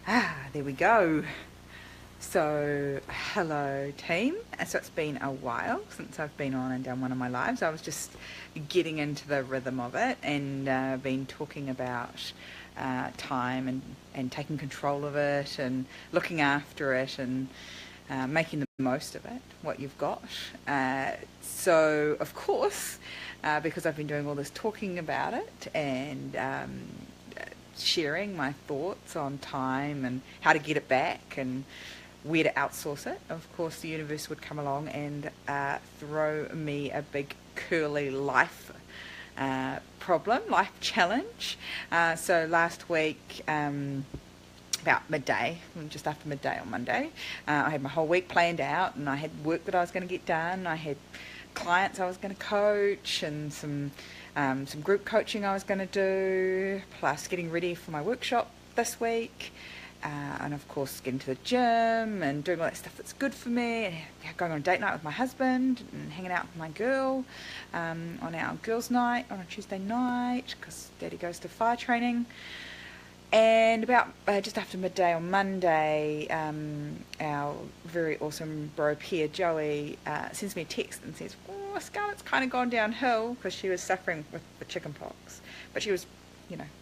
There we go. So, hello team. So it's been a while since I've been on and done one of my lives. I was just getting into the rhythm of it and been talking about time and taking control of it and looking after it and making the most of it, what you've got. So, of course, because I've been doing all this talking about it and sharing my thoughts on time and how to get it back and where to outsource it, of course the universe would come along and throw me a big curly life life challenge. So last week, about midday, just after midday on Monday, I had my whole week planned out and I had work that I was going to get done. I had clients I was going to coach and some group coaching I was going to do, plus getting ready for my workshop this week, and of course getting to the gym and doing all that stuff that's good for me, and going on a date night with my husband and hanging out with my girl on our girls' night on a Tuesday night because Daddy goes to fire training. And about just after midday on Monday, our very awesome bro peer Joey sends me a text and says, "Oh, Scarlet's kind of gone downhill," because she was suffering with the chicken pox. But she was,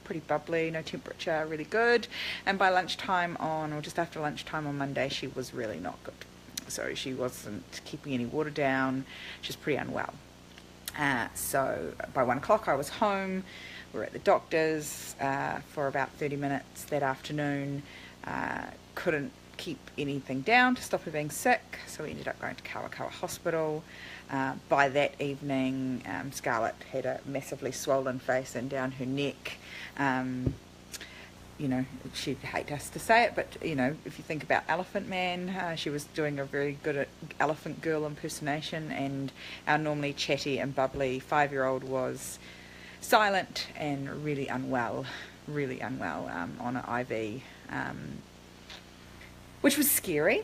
pretty bubbly, no temperature, really good. And by lunchtime or just after lunchtime on Monday, she was really not good. So she wasn't keeping any water down. She was pretty unwell. So by 1 o'clock I was home. We were at the doctor's for about 30 minutes that afternoon. Couldn't keep anything down to stop her being sick, so we ended up going to Kawakawa Hospital. By that evening, Scarlet had a massively swollen face and down her neck. She'd hate us to say it, but if you think about Elephant Man, she was doing a very good Elephant Girl impersonation, and our normally chatty and bubbly 5-year-old was silent and really unwell on an IV, which was scary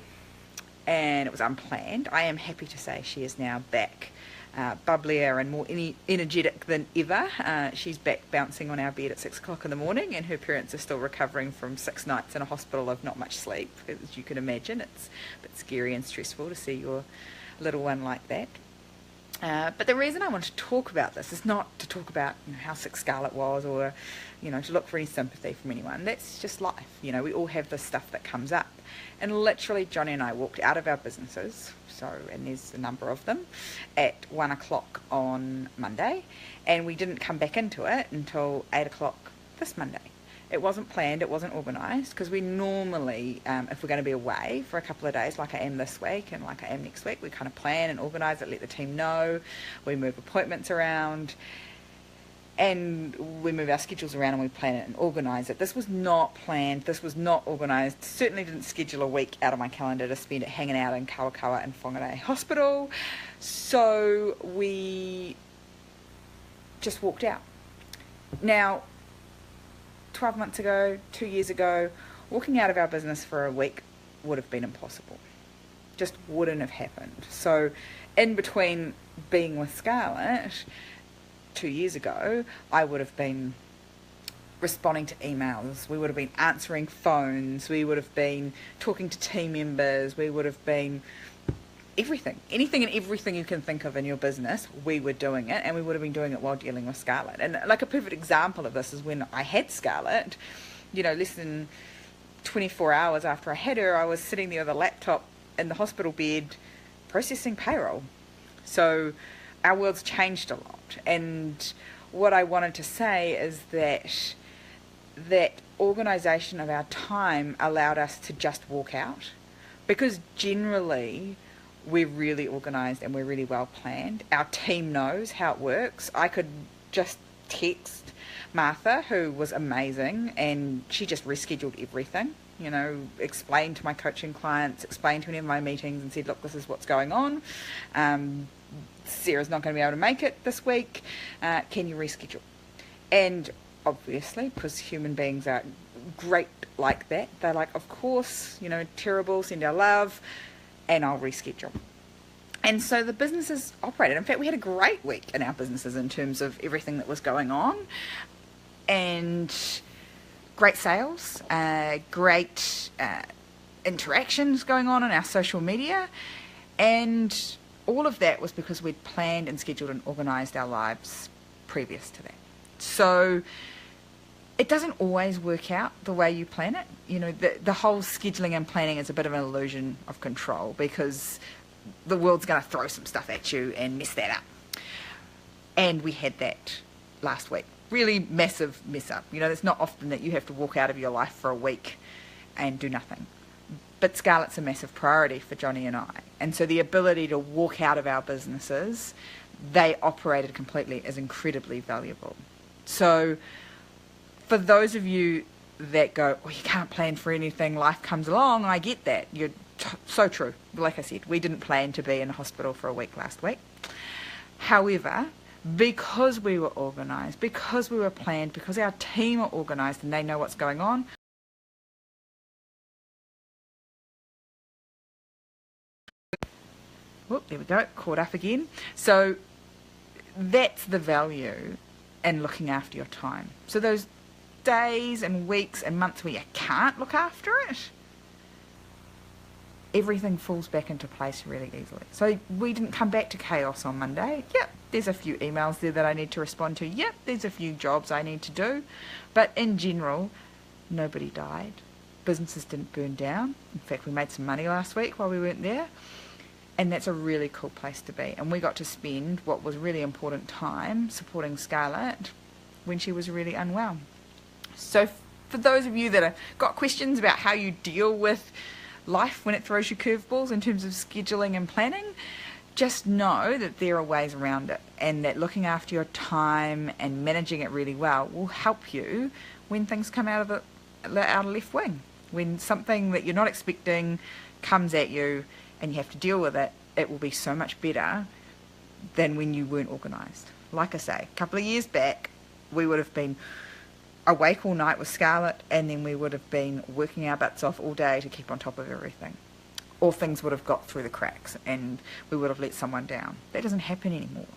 and it was unplanned. I am happy to say she is now back, bubblier and more energetic than ever. She's back bouncing on our bed at 6 o'clock in the morning, and her parents are still recovering from 6 nights in a hospital of not much sleep. As you can imagine, it's a bit scary and stressful to see your little one like that. But the reason I want to talk about this is not to talk about how sick Scarlet was, or to look for any sympathy from anyone. That's just life. We all have this stuff that comes up. And literally Johnny and I walked out of our businesses, and there's a number of them, at 1 o'clock on Monday, and we didn't come back into it until 8 o'clock this Monday. It wasn't planned, it wasn't organised, because we normally, if we're going to be away for a couple of days, like I am this week and like I am next week, we kind of plan and organise it, let the team know, we move appointments around, and we move our schedules around and we plan it and organise it. This was not planned, this was not organised, certainly didn't schedule a week out of my calendar to spend it hanging out in Kawakawa and Whangarei Hospital, so we just walked out. Now, 12 months ago, 2 years ago, walking out of our business for a week would have been impossible. Just wouldn't have happened. So in between being with Scarlet 2 years ago, I would have been responding to emails, we would have been answering phones, we would have been talking to team members, we would have been anything and everything you can think of in your business, we were doing it, and we would have been doing it while dealing with Scarlet. And like a perfect example of this is when I had Scarlet, less than 24 hours after I had her, I was sitting there with a laptop in the hospital bed processing payroll. So our world's changed a lot, and what I wanted to say is that organisation of our time allowed us to just walk out, because generally we're really organised and we're really well planned. Our team knows how it works. I could just text Martha, who was amazing, and she just rescheduled everything, explained to my coaching clients, explained to any of my meetings and said, look, this is what's going on. Sarah's not going to be able to make it this week. Can you reschedule? And obviously, because human beings are great like that, they're like, of course, terrible, send our love, and I'll reschedule. And so the businesses operated. In fact, we had a great week in our businesses in terms of everything that was going on, and great sales, great interactions going on our social media, and all of that was because we'd planned and scheduled and organised our lives previous to that. So it doesn't always work out the way you plan it. You know, the whole scheduling and planning is a bit of an illusion of control, because the world's going to throw some stuff at you and mess that up. And we had that last week. Really massive mess up. You know, it's not often that you have to walk out of your life for a week and do nothing. But Scarlet's a massive priority for Johnny and I. And so the ability to walk out of our businesses, they operated completely, is incredibly valuable. So for those of you that go, oh, you can't plan for anything, life comes along, I get that. You're so true. Like I said, we didn't plan to be in the hospital for a week last week. However, because we were organised, because we were planned, because our team are organised and they know what's going on, whoop, there we go, caught up again. So that's the value in looking after your time. So those days and weeks and months where you can't look after it, everything falls back into place really easily. So we didn't come back to chaos on Monday. Yep, there's a few emails there that I need to respond to. Yep, there's a few jobs I need to do. But in general, nobody died. Businesses didn't burn down. In fact, we made some money last week while we weren't there. And that's a really cool place to be. And we got to spend what was really important time supporting Scarlet when she was really unwell. So for those of you that have got questions about how you deal with life when it throws you curveballs in terms of scheduling and planning, just know that there are ways around it, and that looking after your time and managing it really well will help you when things come out of left wing. When something that you're not expecting comes at you and you have to deal with it, it will be so much better than when you weren't organised. Like I say, a couple of years back, we would have been awake all night with Scarlet, and then we would have been working our butts off all day to keep on top of everything. Or things would have got through the cracks and we would have let someone down. That doesn't happen anymore.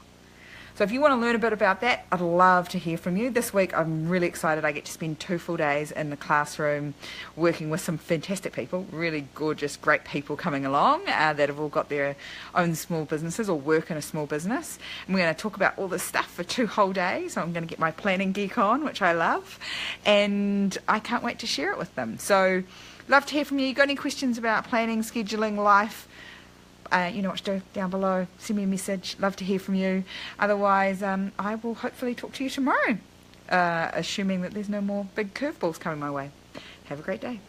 So if you want to learn a bit about that, I'd love to hear from you. This week I'm really excited. I get to spend 2 full days in the classroom working with some fantastic people, really gorgeous, great people coming along that have all got their own small businesses or work in a small business. And we're going to talk about all this stuff for 2 whole days. I'm going to get my planning geek on, which I love. And I can't wait to share it with them. So love to hear from you. You got any questions about planning, scheduling, life? You know what to do down below. Send me a message. Love to hear from you. Otherwise, I will hopefully talk to you tomorrow, assuming that there's no more big curveballs coming my way. Have a great day.